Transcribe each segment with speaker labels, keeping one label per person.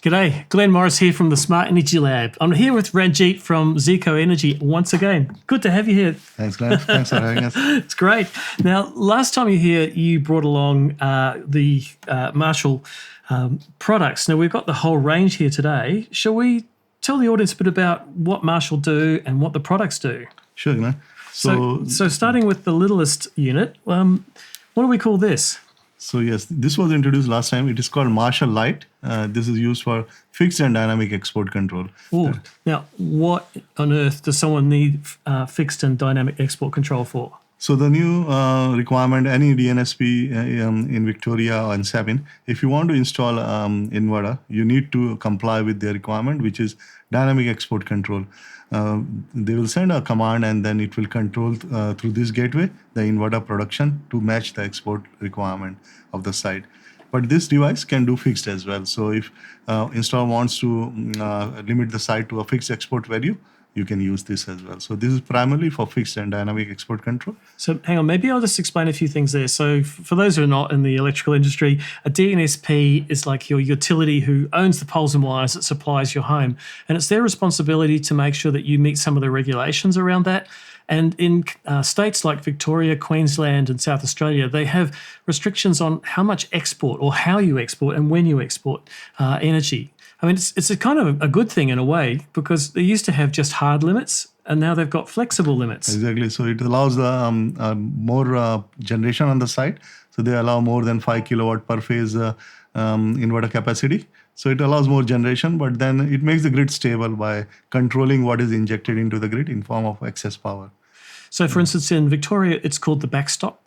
Speaker 1: G'day, Glenn Morris here from the Smart Energy Lab. I'm here with Ranjeet from ZECO Energy once again. Good to have you here.
Speaker 2: Thanks, Glenn. Thanks for having us.
Speaker 1: It's great. Now, last time you were here, you brought along the Marshall products. Now, we've got the whole range here today. Shall we tell the audience a bit about what Marshall do and what the products do?
Speaker 2: Sure, Glenn.
Speaker 1: So starting with the littlest unit, what do we call this?
Speaker 2: So yes, this was introduced last time. It is called Marshall Lite. This is used for fixed and dynamic export control.
Speaker 1: Ooh. Now, what on earth does someone need fixed and dynamic export control for?
Speaker 2: So the new requirement, any DNSP in Victoria or in Sabin, if you want to install inverter, you need to comply with their requirement, which is dynamic export control. They will send a command and then it will control through this gateway the inverter production to match the export requirement of the site. But this device can do fixed as well. So if installer wants to limit the site to a fixed export value, you can use this as well. So this is primarily for fixed and dynamic export control.
Speaker 1: So hang on, maybe I'll just explain a few things there. So for those who are not in the electrical industry, a DNSP is like your utility who owns the poles and wires that supplies your home. And it's their responsibility to make sure that you meet some of the regulations around that. And in states like Victoria, Queensland and South Australia, they have restrictions on how much export or how you export and when you export energy. I mean, it's a kind of a good thing in a way because they used to have just hard limits and now they've got flexible limits.
Speaker 2: Exactly. So it allows more generation on the site. So they allow more than 5 kilowatt per phase inverter capacity. So it allows more generation, but then it makes the grid stable by controlling what is injected into the grid in form of excess power.
Speaker 1: So for instance, in Victoria, it's called the backstop.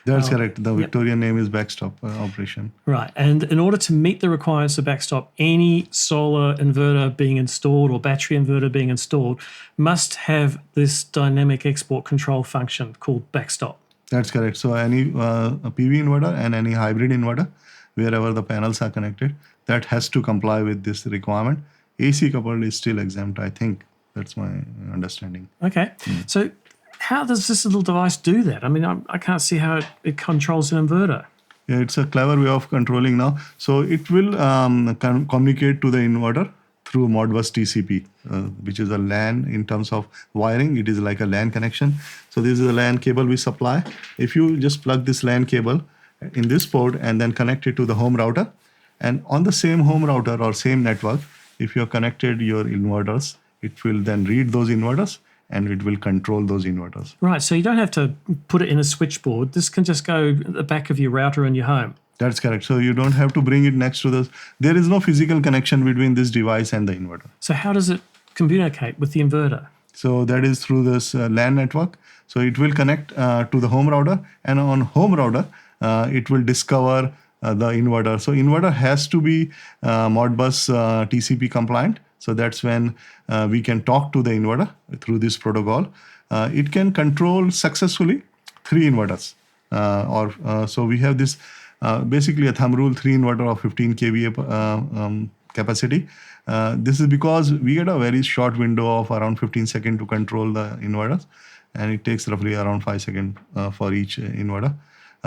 Speaker 2: That's correct. The Victorian name is backstop operation.
Speaker 1: Right. And in order to meet the requirements of backstop, any solar inverter being installed or battery inverter being installed must have this dynamic export control function called backstop.
Speaker 2: That's correct. So any PV inverter and any hybrid inverter, wherever the panels are connected, that has to comply with this requirement. AC coupled is still exempt, I think. That's my understanding.
Speaker 1: Okay. So how does this little device do that? I mean, I can't see how it controls an inverter.
Speaker 2: Yeah, it's a clever way of controlling now. So it will communicate to the inverter through Modbus TCP, which is a LAN in terms of wiring. It is like a LAN connection. So this is a LAN cable we supply. If you just plug this LAN cable in this port and then connect it to the home router, and on the same home router or same network, if you have connected your inverters, it will then read those inverters and it will control those inverters.
Speaker 1: Right, so you don't have to put it in a switchboard. This can just go at the back of your router in your home.
Speaker 2: That's correct. So you don't have to bring it next to this. There is no physical connection between this device and the inverter.
Speaker 1: So how does it communicate with the inverter?
Speaker 2: So that is through this LAN network. So it will connect to the home router, and on home router, it will discover the inverter. So inverter has to be Modbus TCP compliant. So that's when we can talk to the inverter through this protocol. It can control successfully 3 inverters. So we have this basically a thumb rule, 3 inverter of 15 kVA capacity. This is because we get a very short window of around 15 seconds to control the inverters, and it takes roughly around 5 seconds for each inverter.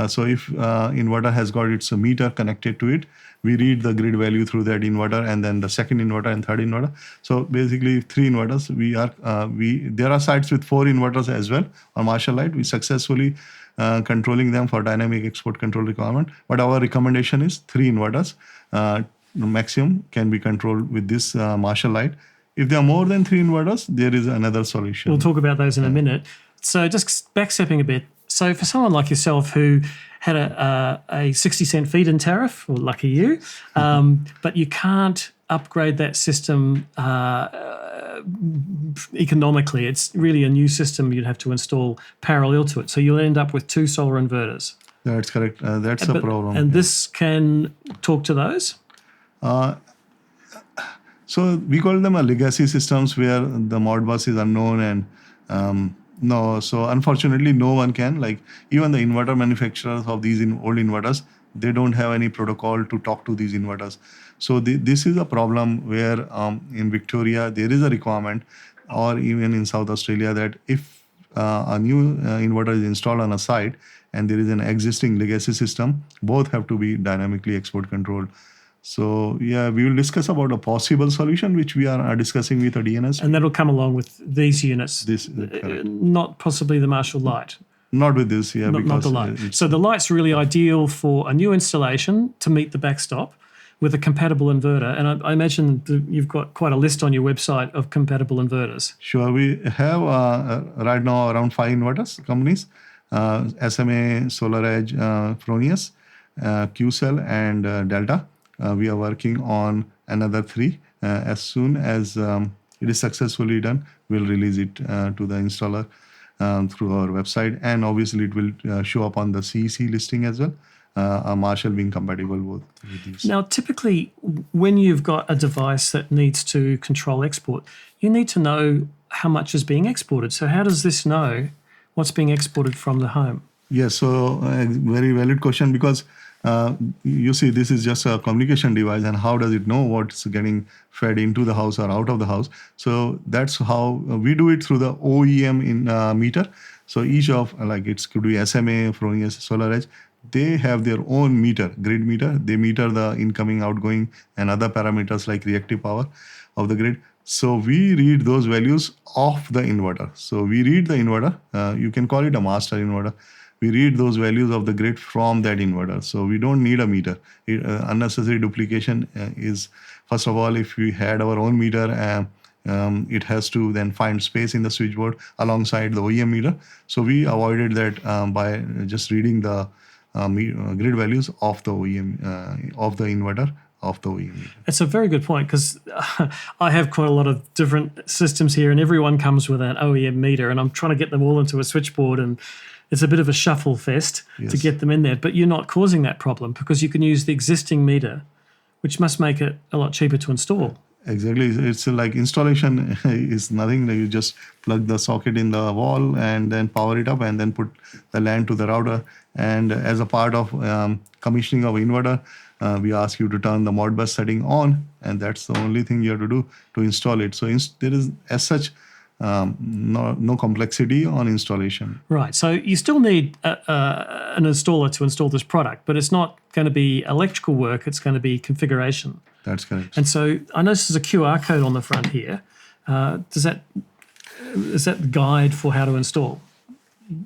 Speaker 2: So if inverter has got its meter connected to it, we read the grid value through that inverter, and then the second inverter and third inverter. So basically 3 inverters. There are sites with 4 inverters as well on Marshall Lite. We successfully controlling them for dynamic export control requirement. But our recommendation is 3 inverters. Maximum can be controlled with this Marshall Lite. If there are more than 3 inverters, there is another solution.
Speaker 1: We'll talk about those in a minute. So just backstepping a bit. So for someone like yourself who had a 60-cent feed-in tariff, well, lucky you, but you can't upgrade that system economically. It's really a new system you'd have to install parallel to it. So you'll end up with 2 solar inverters.
Speaker 2: That's correct. That's a problem.
Speaker 1: And this can talk to those?
Speaker 2: So we call them a legacy systems where the Modbus is unknown, and so unfortunately no one can, like even the inverter manufacturers of these old inverters, they don't have any protocol to talk to these inverters. So this is a problem where in Victoria there is a requirement, or even in South Australia, that if a new inverter is installed on a site and there is an existing legacy system, both have to be dynamically export controlled. So yeah, we will discuss about a possible solution which we are discussing with a DNS.
Speaker 1: And that'll come along with these units.
Speaker 2: This correct.
Speaker 1: Not possibly the Marshall Light.
Speaker 2: Not with this, yeah,
Speaker 1: Not
Speaker 2: because
Speaker 1: the light. So the light's really ideal for a new installation to meet the backstop with a compatible inverter. And I imagine you've got quite a list on your website of compatible inverters.
Speaker 2: Sure, we have right now around 5 inverters companies: SMA, SolarEdge, Fronius, QCell, and Delta. We are working on another 3. As soon as it is successfully done, we'll release it to the installer through our website, and obviously it will show up on the CEC listing as well. A Marshall being compatible with these.
Speaker 1: Now, typically, when you've got a device that needs to control export, you need to know how much is being exported. So how does this know what's being exported from the home?
Speaker 2: Yes, so very valid question, because you see, this is just a communication device, and how does it know what's getting fed into the house or out of the house? So that's how we do it through the OEM in meter. So each of, like, it could be SMA, Fronius, SolarEdge, they have their own meter, grid meter. They meter the incoming, outgoing, and other parameters like reactive power of the grid. So we read those values of the inverter. So we read the inverter. You can call it a master inverter. We read those values of the grid from that inverter. So we don't need a meter. Unnecessary duplication is, first of all, if we had our own meter, it has to then find space in the switchboard alongside the OEM meter. So we avoided that by just reading the grid values of the OEM, of the inverter, of the OEM meter.
Speaker 1: It's a very good point, because I have quite a lot of different systems here, and everyone comes with an OEM meter, and I'm trying to get them all into a switchboard, and it's a bit of a shuffle fest to get them in there. But you're not causing that problem, because you can use the existing meter, which must make it a lot cheaper to install.
Speaker 2: Exactly. It's like installation is nothing. You just plug the socket in the wall and then power it up, and then put the LAN to the router. And as a part of commissioning of inverter, we ask you to turn the Modbus setting on, and that's the only thing you have to do to install it. So there is, as such, no complexity on installation.
Speaker 1: Right. So you still need an installer to install this product, but it's not going to be electrical work. It's going to be configuration.
Speaker 2: That's correct.
Speaker 1: And so I notice there's a QR code on the front here. Is that the guide for how to install?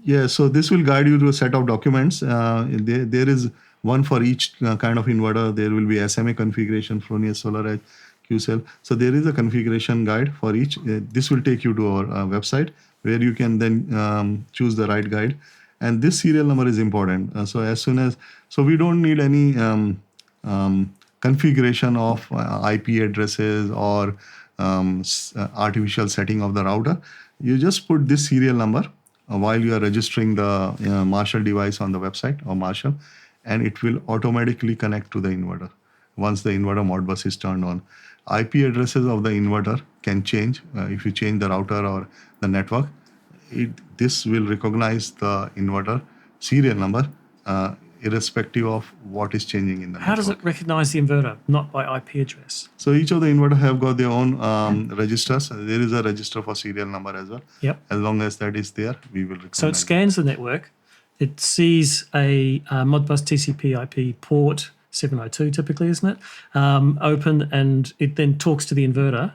Speaker 2: Yeah, so this will guide you to a set of documents. There is one for each kind of inverter. There will be SMA configuration, Fronius, SolarEdge, QCell. So there is a configuration guide for each. This will take you to our website, where you can then choose the right guide. And this serial number is important. So we don't need any configuration of IP addresses or artificial setting of the router. You just put this serial number while you are registering the Marshall device on the website or Marshall, and it will automatically connect to the inverter once the inverter Modbus is turned on. IP addresses of the inverter can change if you change the router or the network. This will recognize the inverter serial number irrespective of what is changing in the network.
Speaker 1: How does it recognize the inverter, not by IP address?
Speaker 2: So each of the inverter have got their own registers. There is a register for serial number as well.
Speaker 1: Yep.
Speaker 2: As long as that is there, we will recognize.
Speaker 1: So it scans the network. It sees a Modbus TCP/IP port 702, typically, isn't it? Open, and it then talks to the inverter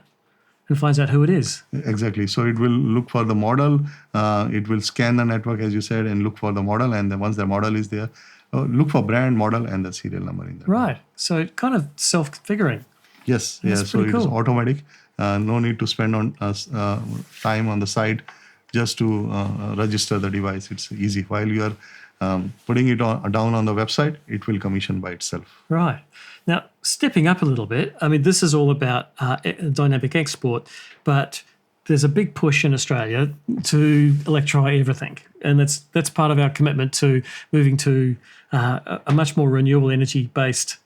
Speaker 1: and finds out who it is.
Speaker 2: Exactly. So it will look for the model. It will scan the network, as you said, and look for the model. And then once the model is there, look for brand, model, and the serial number in there.
Speaker 1: Right. So it kind of self-configuring.
Speaker 2: Yes.
Speaker 1: That's
Speaker 2: Yeah. So
Speaker 1: pretty
Speaker 2: it is
Speaker 1: cool.
Speaker 2: automatic. No need to spend on time on the site just to register the device. It's easy. While you are putting it down on the website, it will commission by itself.
Speaker 1: Right. Now, stepping up a little bit, I mean, this is all about dynamic export, but there's a big push in Australia to electrify everything. And that's part of our commitment to moving to a much more renewable energy-based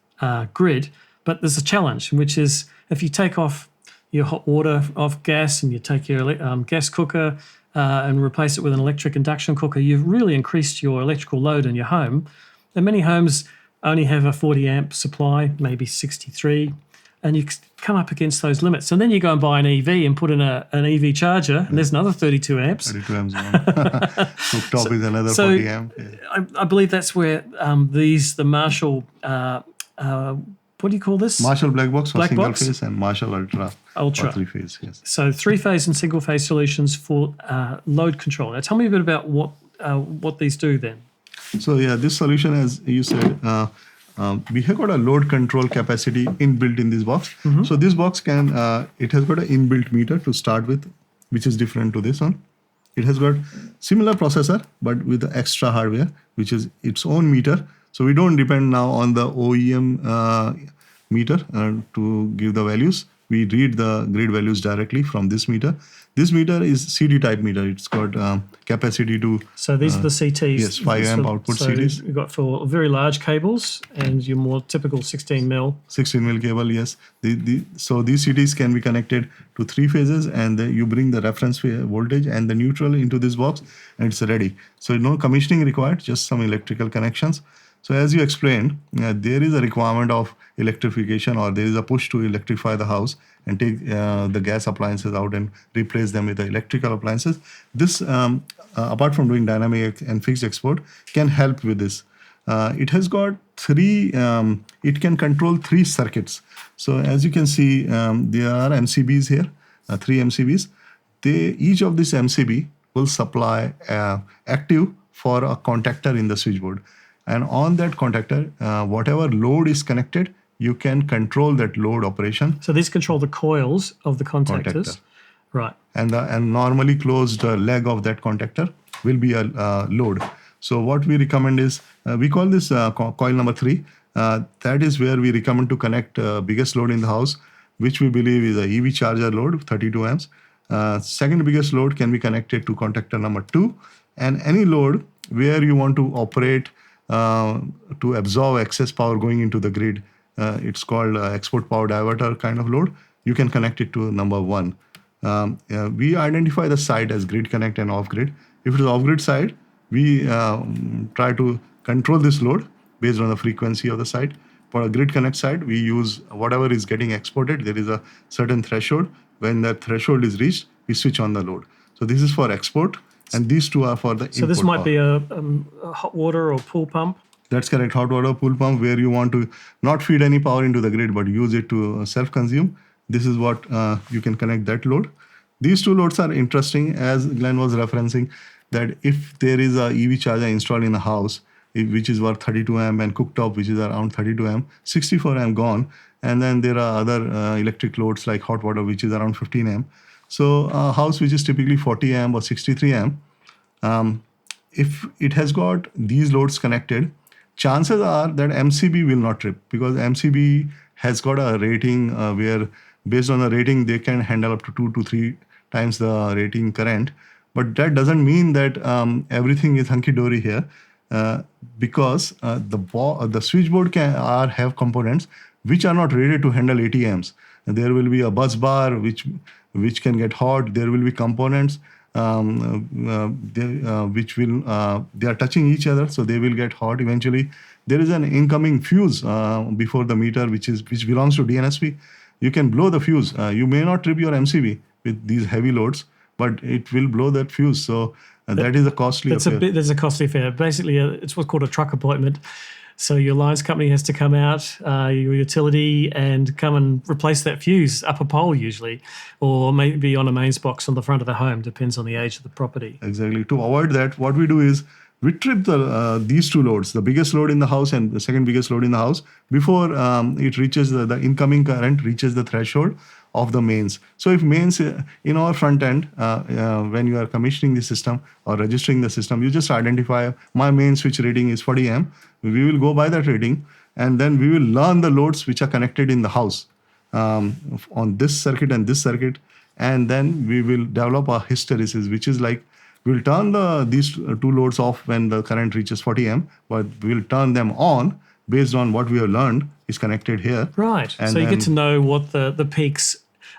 Speaker 1: grid. But there's a challenge, which is if you take off your hot water off gas and you take your gas cooker and replace it with an electric induction cooker, you've really increased your electrical load in your home. And many homes only have a 40 amp supply, maybe 63, and you come up against those limits. And then you go and buy an EV and put in an EV charger, and there's another 32 amps.
Speaker 2: 32 amps. Cooktop is another 40 amp. Yeah.
Speaker 1: I believe that's where the Marshall what do you call this?
Speaker 2: Marshall Blackbox for
Speaker 1: Blackbox?
Speaker 2: single phase and Marshall Ultra
Speaker 1: Ultra.
Speaker 2: for 3-phase. Yes.
Speaker 1: So 3-phase and single-phase solutions for load control. Now, tell me a bit about what these do then.
Speaker 2: So yeah, this solution, as you said, we have got a load control capacity inbuilt in this box. So this box can, it has got an inbuilt meter to start with, which is different to this one. It has got similar processor, but with the extra hardware, which is its own meter. So we don't depend now on the OEM meter to give the values. We read the grid values directly from this meter. This meter is CD type meter. It's got capacity to.
Speaker 1: So these are the CTs.
Speaker 2: Yes, 5 amp output CDs.
Speaker 1: You've got for very large cables and your more typical 16 mil.
Speaker 2: 16 mil cable, yes. So these CTs can be connected to 3 phases, and you bring the reference voltage and the neutral into this box, and it's ready. So no commissioning required, just some electrical connections. So as you explained, there is a requirement of electrification, or there is a push to electrify the house and take the gas appliances out and replace them with the electrical appliances. This, apart from doing dynamic and fixed export, can help with this. It has got 3, it can control 3 circuits. So as you can see, there are MCBs here, 3 MCBs. Each of this MCB will supply active for a contactor in the switchboard. And on that contactor, whatever load is connected, you can control that load operation.
Speaker 1: So these control the coils of the contactors. Right.
Speaker 2: And normally closed leg of that contactor will be a load. So what we recommend is, we call this coil number 3. That is where we recommend to connect biggest load in the house, which we believe is a EV charger load, 32 amps. Second biggest load can be connected to contactor number 2. And any load where you want to operate to absorb excess power going into the grid, it's called export power diverter kind of load. You can connect it to number 1. We identify the site as grid connect and off grid. If it is off grid side, we try to control this load based on the frequency of the site. For a grid connect side, we use whatever is getting exported. There is a certain threshold. When that threshold is reached, we switch on the load. So this is for export. And these 2 are for the
Speaker 1: So this might
Speaker 2: power.
Speaker 1: be a hot water or pool pump?
Speaker 2: That's correct. Hot water pool pump, where you want to not feed any power into the grid, but use it to self-consume. This is what you can connect that load. These 2 loads are interesting, as Glenn was referencing, that if there is a EV charger installed in a house, which is worth 32 amp, and cooktop, which is around 32 amp, 64 amp gone. And then there are other electric loads like hot water, which is around 15 amp. So a house which is typically 40 amp or 63 amp, if it has got these loads connected, chances are that MCB will not trip, because MCB has got a rating where based on the rating, they can handle up to 2 to 3 times the rating current. But that doesn't mean that everything is hunky-dory here, because the switchboard have components which are not rated to handle 80 amps. There will be a bus bar which can get hot. There will be components which will they are touching each other, so they will get hot eventually. There is an incoming fuse before the meter, which belongs to DNSP. You can blow the fuse. You may not trip your MCB with these heavy loads, but it will blow that fuse. So that is a costly affair.
Speaker 1: There's a costly affair. Basically, it's what's called a truck appointment. So your lines company has to come out, your utility, and come and replace that fuse up a pole usually, or maybe on a mains box on the front of the home, depends on the age of the property.
Speaker 2: Exactly. To avoid that, what we do is we trip these 2 loads, the biggest load in the house and the second biggest load in the house, before it reaches the incoming current reaches the threshold of the mains. So if mains in our front end, when you are commissioning the system or registering the system, you just identify my main switch rating is 40 amp. We will go by that rating, and then we will learn the loads which are connected in the house on this circuit and this circuit, and then we will develop a hysteresis, which is like we'll turn these 2 loads off when the current reaches 40 amp, but we'll turn them on based on what we have learned is connected here.
Speaker 1: Right. And so you get to know what the peaks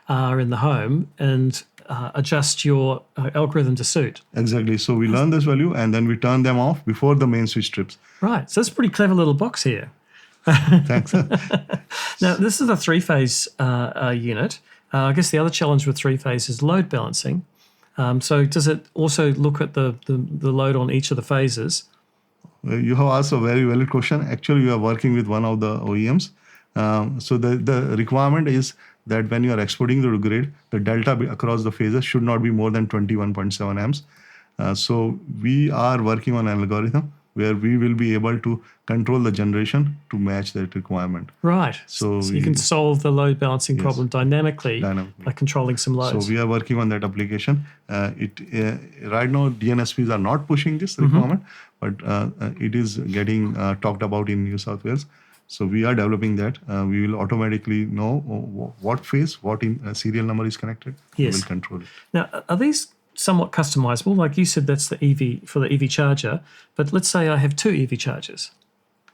Speaker 1: are in the home and adjust your algorithm to suit.
Speaker 2: Exactly. So we learn this value and then we turn them off before the main switch trips.
Speaker 1: Right. So that's a pretty clever little box here.
Speaker 2: Thanks.
Speaker 1: Now, this is a 3-phase unit. I guess the other challenge with 3-phase is load balancing. So does it also look at the load on each of the phases?
Speaker 2: You have asked a very valid question. Actually, we are working with one of the OEMs So the requirement is that when you are exporting to the grid, the delta across the phases should not be more than 21.7 amps. So we are working on an algorithm where we will be able to control the generation to match that requirement.
Speaker 1: Right.
Speaker 2: So
Speaker 1: you can solve the load balancing problem dynamically by controlling some loads.
Speaker 2: So we are working on that application. Right now, DNSPs are not pushing this requirement, but it is getting talked about in New South Wales. So we are developing that. We will automatically know what phase, what serial number is connected.
Speaker 1: Yes.
Speaker 2: We will control it.
Speaker 1: Now, are these somewhat customizable? Like you said, that's the EV for the EV charger. But let's say I have 2 EV chargers.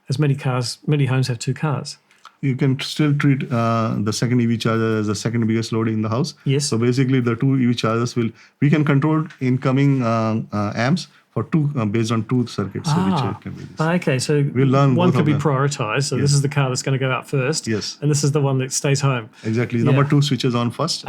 Speaker 1: As many homes have 2 cars.
Speaker 2: You can still treat the second EV charger as the second biggest load in the house.
Speaker 1: Yes.
Speaker 2: So basically, the 2 EV chargers we can control incoming amps for 2 based on 2 circuits. So which can be this.
Speaker 1: Okay, so
Speaker 2: we'll learn
Speaker 1: one
Speaker 2: both
Speaker 1: could be
Speaker 2: of them.
Speaker 1: prioritized. So this is the car that's going to go out first.
Speaker 2: Yes.
Speaker 1: And this is the one that stays home.
Speaker 2: Exactly. Number 2 switches on first.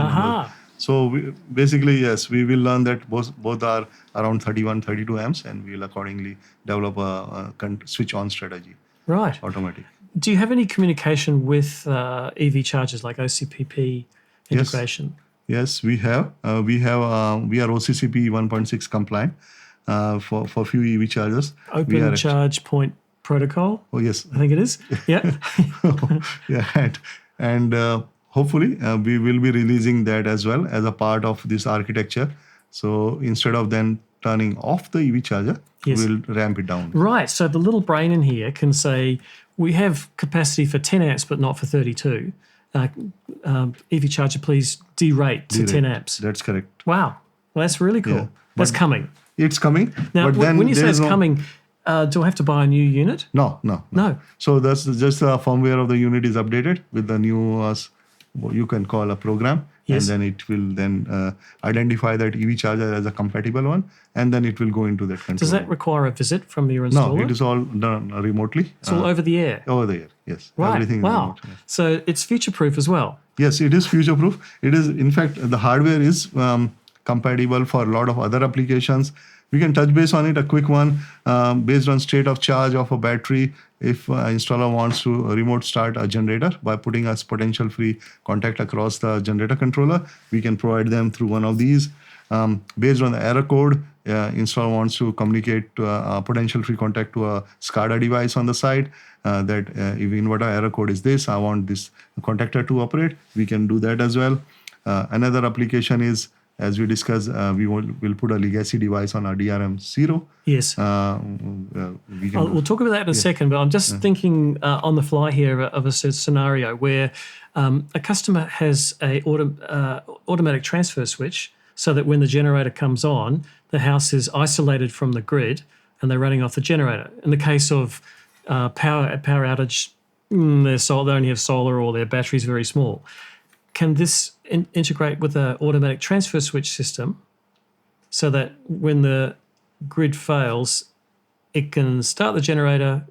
Speaker 2: So basically, yes, we will learn that both are around 31, 32 amps, and we will accordingly develop a switch on strategy.
Speaker 1: Right.
Speaker 2: Automatic.
Speaker 1: Do you have any communication with EV chargers like OCPP integration?
Speaker 2: Yes, we have. We are OCCP 1.6 compliant for few EV chargers.
Speaker 1: Open Charge Point Protocol.
Speaker 2: Oh yes,
Speaker 1: I think it is. Yeah.
Speaker 2: Yeah, and hopefully we will be releasing that as well as a part of this architecture. So instead of then turning off the EV charger, we'll ramp it down.
Speaker 1: Right. So the little brain in here can say, we have capacity for 10 amps, but not for 32. EV charger, please derate to 10 amps.
Speaker 2: That's correct.
Speaker 1: Wow. Well, that's really cool.
Speaker 2: Yeah.
Speaker 1: That's coming.
Speaker 2: It's coming.
Speaker 1: Now,
Speaker 2: but then
Speaker 1: when you say it's coming, do I have to buy a new unit?
Speaker 2: No. So that's just the firmware of the unit is updated with the new, what you can call a program.
Speaker 1: Yes.
Speaker 2: And then it will then identify that EV charger as a compatible one, and then it will go into that control.
Speaker 1: Does that require a visit from your installer?
Speaker 2: No, it is all done remotely.
Speaker 1: It's all over the air?
Speaker 2: Over the air, yes.
Speaker 1: Right,
Speaker 2: Everything
Speaker 1: wow.
Speaker 2: remote, yes.
Speaker 1: So it's future-proof as well?
Speaker 2: Yes, it is future-proof. It is, in fact, the hardware is compatible for a lot of other applications. We can touch base on it, a quick one, based on state of charge of a battery. If installer wants to remote start a generator by putting a potential-free contact across the generator controller, we can provide them through one of these. Based on the error code, installer wants to communicate to a potential-free contact to a SCADA device on the side, that if inverter error code is this, I want this contactor to operate, we can do that as well. Another application is, as we discussed, we'll put a legacy device on our DRM0.
Speaker 1: Yes. We'll talk about that in a second, but I'm just thinking on the fly here of a scenario where a customer has a automatic transfer switch so that when the generator comes on, the house is isolated from the grid and they're running off the generator. In the case of power outage, they only have solar or their battery's very small. Can this integrate with an automatic transfer switch system so that when the grid fails, it can start the generator,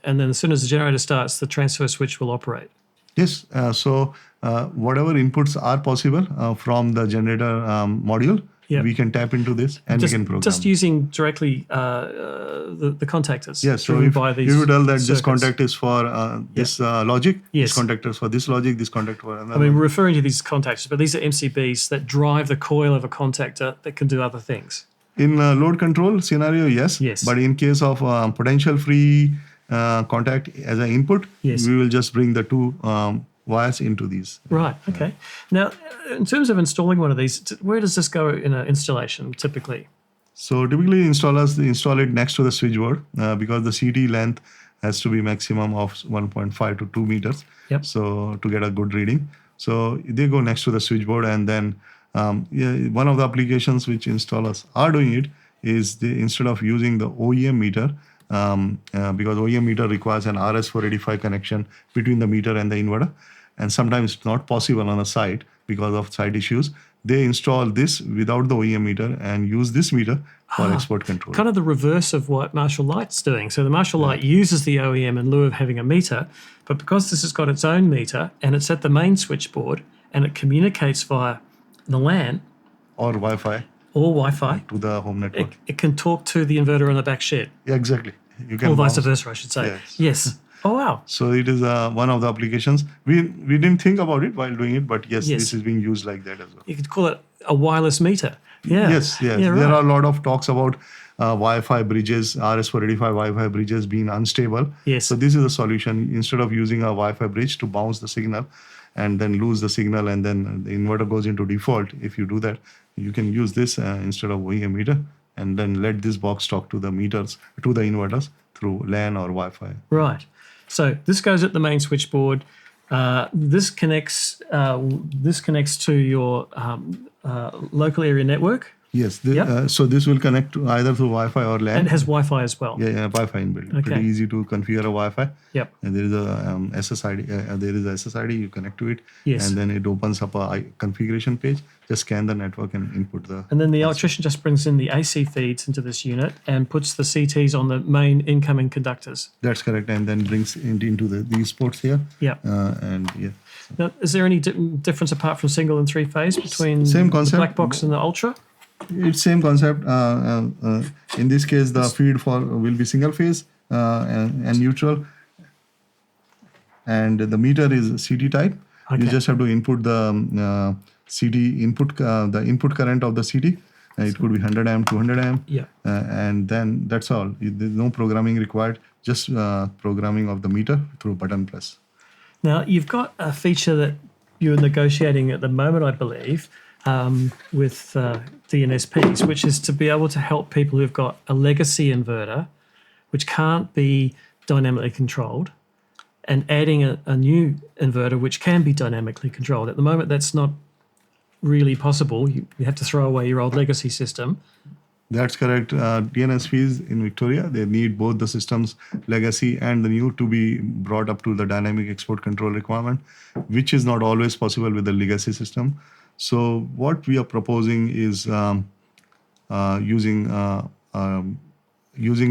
Speaker 1: and then as soon as the generator starts, the transfer switch will operate?
Speaker 2: Yes. So whatever inputs are possible from the generator module, we can tap into this and we can program.
Speaker 1: Just using directly the contactors.
Speaker 2: Yes. So if you tell that this contact is for this logic, this contactor is for this logic, this contactor for another.
Speaker 1: I mean, we're referring to these contactors, but these are MCBs that drive the coil of a contactor that can do other things.
Speaker 2: In load control scenario, yes. But in case of potential-free contact as an input, we will just bring the 2 wires into these.
Speaker 1: Right, okay. Now, in terms of installing one of these, where does this go in an installation typically?
Speaker 2: So typically installers install it next to the switchboard because the CT length has to be maximum of 1.5 to 2 meters. So to get a good reading. So they go next to the switchboard, and then one of the applications which installers are doing it is instead of using the OEM meter, because OEM meter requires an RS485 connection between the meter and the inverter, and sometimes it's not possible on a site because of site issues. They install this without the OEM meter and use this meter for export control.
Speaker 1: Kind of the reverse of what Marshall Light's doing. So the Marshall Light uses the OEM in lieu of having a meter, but because this has got its own meter and it's at the main switchboard and it communicates via the LAN
Speaker 2: or Wi-Fi to the home network,
Speaker 1: it can talk to the inverter in the back shed.
Speaker 2: Yeah, exactly. You can
Speaker 1: or vice versa, I should say. Yes. Oh, wow.
Speaker 2: So it is one of the applications. We didn't think about it while doing it, but yes,
Speaker 1: Yes.
Speaker 2: this is being used like that as well.
Speaker 1: You could call it a wireless meter. Yeah.
Speaker 2: Yes.
Speaker 1: Yeah,
Speaker 2: There
Speaker 1: right.
Speaker 2: are a lot of talks about Wi-Fi bridges, RS-485 Wi-Fi bridges being unstable.
Speaker 1: Yes.
Speaker 2: So this is a solution. Instead of using a Wi-Fi bridge to bounce the signal and then lose the signal and then the inverter goes into default, if you do that, you can use this instead of owing a meter and then let this box talk to the meters, to the inverters through LAN or Wi-Fi.
Speaker 1: Right. So this goes at the main switchboard. This connects to your local area network.
Speaker 2: Yes.
Speaker 1: Yep.
Speaker 2: So this will connect to either through Wi-Fi or LAN.
Speaker 1: And it has Wi-Fi as well.
Speaker 2: Yeah, Wi-Fi inbuilt.
Speaker 1: Okay.
Speaker 2: Pretty easy to configure a Wi-Fi.
Speaker 1: Yep.
Speaker 2: And there is a SSID. There is a SSID. You connect to it,
Speaker 1: Yes.
Speaker 2: and then it opens up a configuration page. Just scan the network and input the.
Speaker 1: And then the electrician just brings in the AC feeds into this unit and puts the CTs on the main incoming conductors.
Speaker 2: That's correct, and then brings it into these ports here.
Speaker 1: Yeah.
Speaker 2: And yeah.
Speaker 1: Now, is there any difference apart from single and three phase between
Speaker 2: Same concept.
Speaker 1: the black box and the Ultra?
Speaker 2: It's same concept. In this case, the feed will be single phase and neutral, and the meter is CT type.
Speaker 1: Okay.
Speaker 2: You just have to input the CT input, the input current of the CT. It could be 100 amp, 200 amp,
Speaker 1: Yeah.
Speaker 2: and then that's all. There's no programming required. Just programming of the meter through button press.
Speaker 1: Now, you've got a feature that you're negotiating at the moment, I believe, with DNSPs, which is to be able to help people who've got a legacy inverter, which can't be dynamically controlled, and adding a new inverter, which can be dynamically controlled. At the moment, that's not really possible. You have to throw away your old legacy system.
Speaker 2: That's correct. DNSPs in Victoria, they need both the systems, legacy and the new, to be brought up to the dynamic export control requirement, which is not always possible with the legacy system. So what we are proposing is using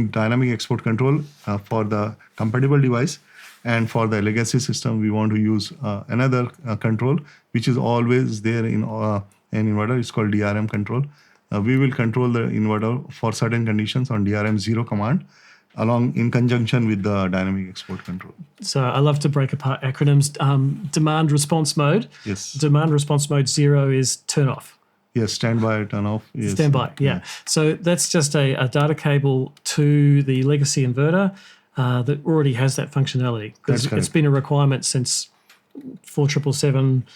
Speaker 2: dynamic export control for the compatible device, and for the legacy system, we want to use another control, which is always there in an inverter. It's called DRM control. We will control the inverter for certain conditions on DRM 0 command, along in conjunction with the dynamic export control.
Speaker 1: So I love to break apart acronyms. Demand response mode.
Speaker 2: Yes.
Speaker 1: Demand response mode 0 is turn off.
Speaker 2: Yes, standby, turn off. Yes.
Speaker 1: Standby, yeah. So that's just a data cable to the legacy inverter that already has that functionality. Because it's been a requirement since 4777,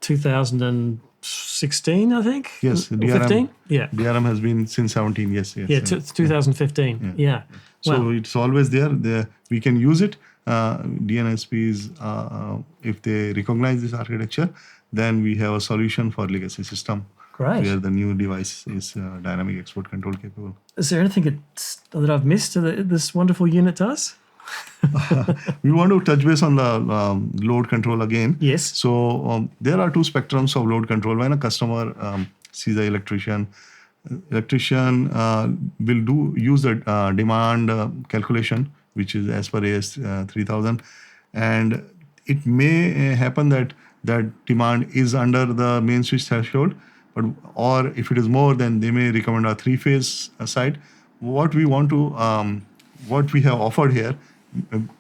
Speaker 1: 2016, I think.
Speaker 2: Yes,
Speaker 1: Or
Speaker 2: DRM.
Speaker 1: 15? Yeah.
Speaker 2: DRM has been since 17. Yes.
Speaker 1: Yeah, 2015. Yeah.
Speaker 2: So
Speaker 1: Wow.
Speaker 2: it's always there. We can use it. DNSPs, if they recognize this architecture, then we have a solution for legacy system.
Speaker 1: Great.
Speaker 2: Where the new device is dynamic export control capable.
Speaker 1: Is there anything that I've missed that this wonderful unit does?
Speaker 2: We want to touch base on the load control again.
Speaker 1: Yes.
Speaker 2: So there are two spectrums of load control. When a customer sees an electrician will use the demand calculation, which is as per AS 3000, and it may happen that demand is under the main switch threshold, or if it is more, then they may recommend a three-phase side. What we want to, what we have offered here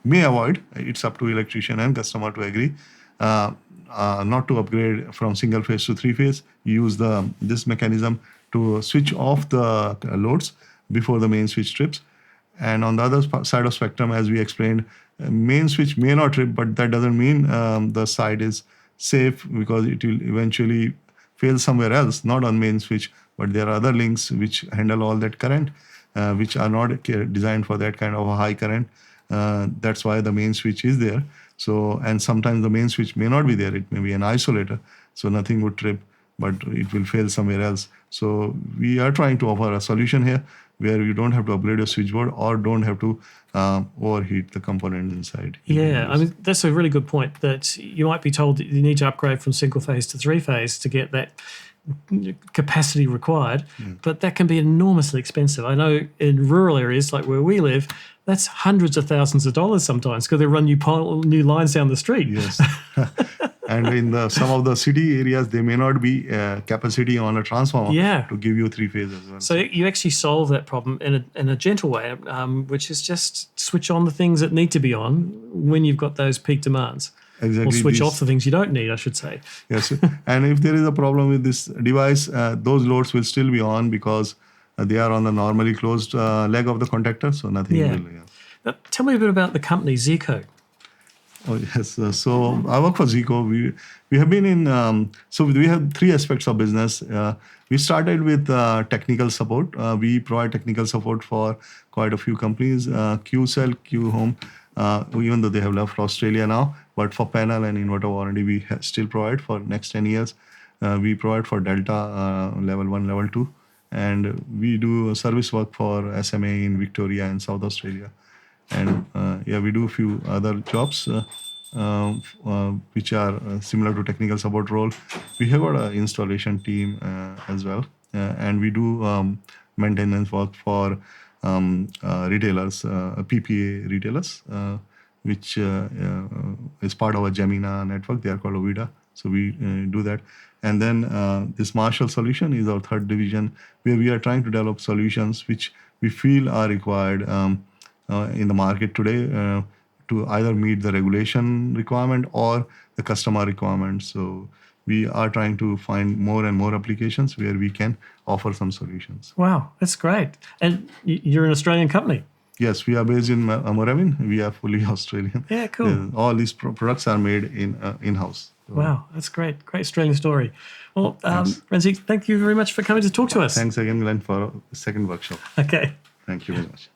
Speaker 2: may avoid. It's up to electrician and customer to agree. Not to upgrade from single phase to three phase. Use this mechanism to switch off the loads before the main switch trips. And on the other side of spectrum, as we explained, main switch may not trip, but that doesn't mean the side is safe, because it will eventually fail somewhere else, not on main switch, but there are other links which handle all that current, which are not designed for that kind of a high current. That's why the main switch is there. So, and sometimes the main switch may not be there. It may be an isolator, so nothing would trip, but it will fail somewhere else. So we are trying to offer a solution here where you don't have to upgrade your switchboard or don't have to overheat the component inside.
Speaker 1: Yeah, I mean, that's a really good point, that you might be told that you need to upgrade from single phase to three phase to get that capacity required, but that can be enormously expensive. I know in rural areas like where we live, that's hundreds of thousands of dollars sometimes because they run new lines down the street.
Speaker 2: Yes. And in some of the city areas, there may not be capacity on a transformer
Speaker 1: Yeah.
Speaker 2: to give you 3-phase as well.
Speaker 1: So you actually solve that problem in a gentle way, which is just switch on the things that need to be on when you've got those peak demands.
Speaker 2: Exactly.
Speaker 1: Or switch off the things you don't need, I should say.
Speaker 2: Yes. And if there is a problem with this device, those loads will still be on because they are on the normally closed leg of the contactor. So nothing
Speaker 1: Yeah.
Speaker 2: will. Yeah.
Speaker 1: Now, tell me a bit about the company, ZECO.
Speaker 2: Oh, yes. So I work for ZECO. We have been in, so we have 3 aspects of business. We started with technical support. We provide technical support for quite a few companies, QCell, QHome, even though they have left Australia now. But for panel and inverter warranty, we still provide for next 10 years. We provide for Delta level 1, level 2. And we do service work for SMA in Victoria and South Australia. And we do a few other jobs which are similar to technical support role. We have got an installation team as well, and we do maintenance work for retailers, PPA retailers, which is part of a Gemina network. They are called Ovida. So we do that. And then this Marshall solution is our third division, where we are trying to develop solutions which we feel are required in the market today to either meet the regulation requirement or the customer requirement. So we are trying to find more and more applications where we can offer some solutions.
Speaker 1: Wow, that's great. And you're an Australian company.
Speaker 2: Yes, we are based in Moorabbin. We are fully Australian.
Speaker 1: Yeah, cool.
Speaker 2: All these products are made in-house.
Speaker 1: Wow, that's great. Great Australian story. Well, Ranjeet, thank you very much for coming to talk to us.
Speaker 2: Thanks again, Glenn, for the second workshop.
Speaker 1: Okay.
Speaker 2: Thank you very much.